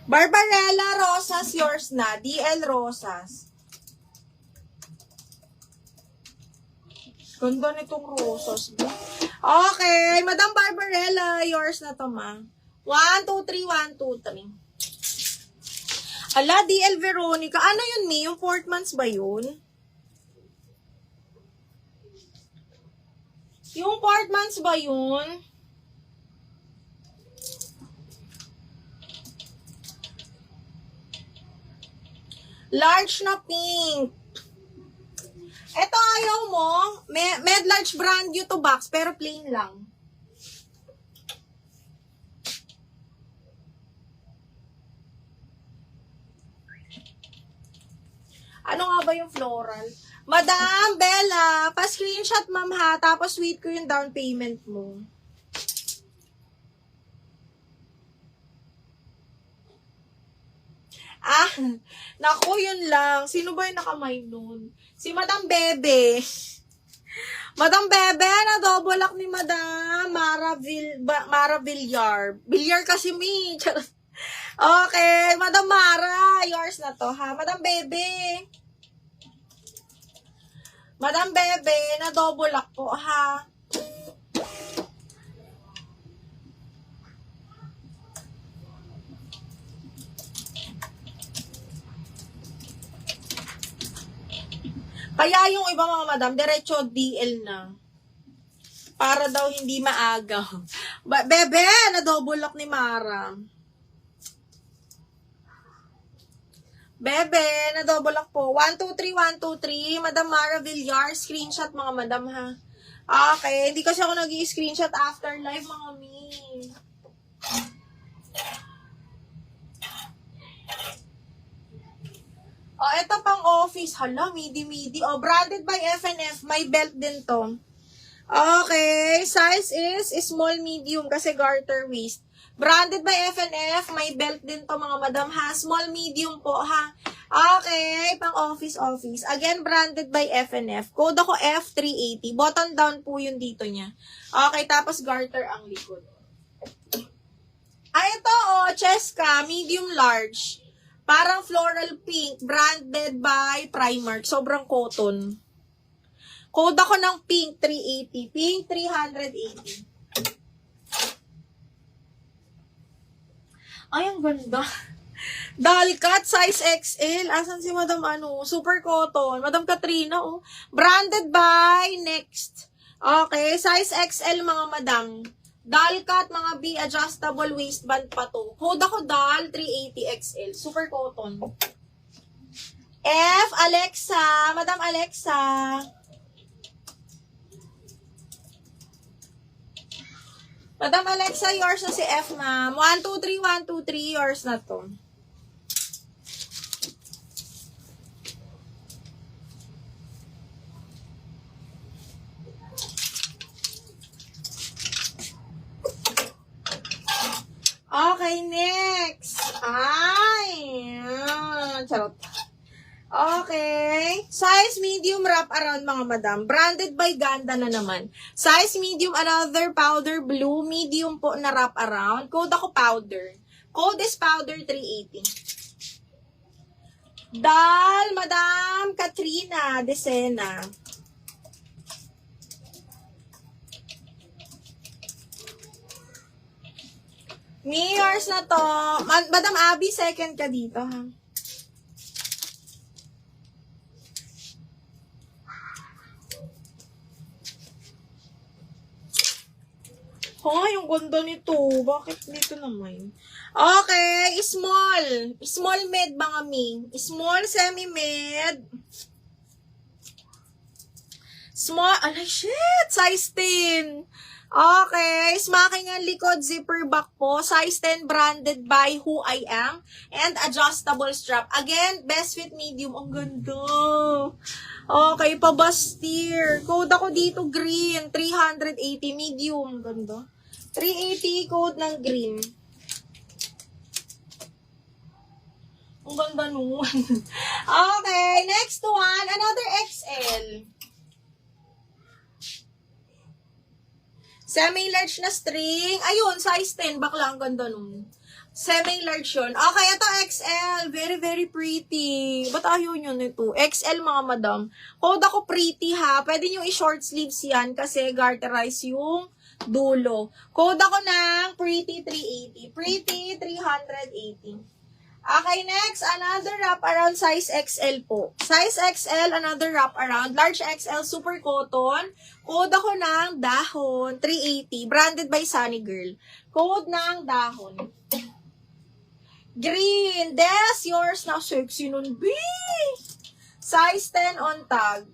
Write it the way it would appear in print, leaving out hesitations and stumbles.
Barbarella Rosas, yours na. DL Rosas. Ganda nitong rosas. Okay, Madam Barbarella, yours na to, ma. 1, 2, 3, 1, 2, 3. Ala, DL Veronica. Ano yun, Mi? Yung Portmans ba yun? Yung Portmans ba yun? Large na pink. Ito ayaw mo. Med large brand new to box, pero plain lang. Ano nga ba yung floral? Madam Bella, pa-screenshot ma'am ha, tapos wait ko yung down payment mo. Ah, naku, yun lang. Sino ba yung nakamay nun? Si Madam Bebe. Madam Bebe, na-double lock ni Madam Mara Villar. Villar kasi mi. Okay, Madam Mara, yours na to ha. Madam Bebe. Madam Bebe, na-double lock po ha. Kaya yung iba mga madam, diretso DL na. Para daw hindi maaga. Bebe, na-double lock ni Mara. Bebe, na-double lock po. 1, 2, 3, 1, 2, 3. Madam Mara Villar, screenshot mga madam ha. Okay, hindi kasi ako nag-i-screenshot after live mga mi. Oh, ito pang office. Hala, midi-midi. Oh, branded by FNF. May belt din to. Okay, size is small medium kasi garter waist. Branded by FNF. May belt din to mga madam ha. Small medium po ha. Okay, pang office. Again, branded by FNF. Code ako F380. Button down po yung dito niya. Okay, tapos garter ang likod. Ay, ito oh, Cheska, medium large. Parang floral pink, branded by Primark. Sobrang cotton. Code ako ng pink 380. Pink 380. Ay, ang ganda. Dalcat, size XL. Asan si Madam ano? Super cotton. Madam Katrina, oh. Branded by Next. Okay, size XL mga madam. Dalcat, mga B, adjustable waistband pa to. Code ako Dal, 380XL. Super cotton. F, Alexa. Madam Alexa. Madam Alexa, yours na si F, ma'am. 1, 2, 3, 1, 2, 3. Yours na to. Okay, next. Ay, charot. Okay. Size medium wrap around mga madam. Branded by Ganda na naman. Size medium, another powder blue. Medium po na wrap around. Code ako powder. Code is powder 380. Dal, Madam Katrina Desena. Yours na to. Madam Abby, second ka dito, ha? Yung ganda nito. Bakit dito naman? Okay, small. Small med mga mi. Small, semi-med. Small, alay, shit! Size 10. Okay, smacking ang likod, zipper back po. Size 10, branded by Who I Am. And adjustable strap. Again, best fit medium. Ang ganda. Okay, pabastir. Code ako dito, green. 380, medium. Ganda. 380, code ng green. Ang ganda nun. Okay, next one. Another XL. Semi-large na string. Ayun, size 10. Bakla, ang ganda nun. Semi-large yun. Okay, ito XL. Very, very pretty. Ba't ayaw nyo nito? XL, mga madam. Code ako pretty, ha? Pwede nyo i-short sleeves yan kasi garterize yung dulo. Code ako ng pretty 380. Pretty 380. Okay, next, another wraparound size XL po. Size XL, another wraparound. Large XL, super cotton. Code ako ng dahon, 380. Branded by Sunny Girl. Code ng dahon. Green. Des, yours na sexy nun, B. Size 10 on tag.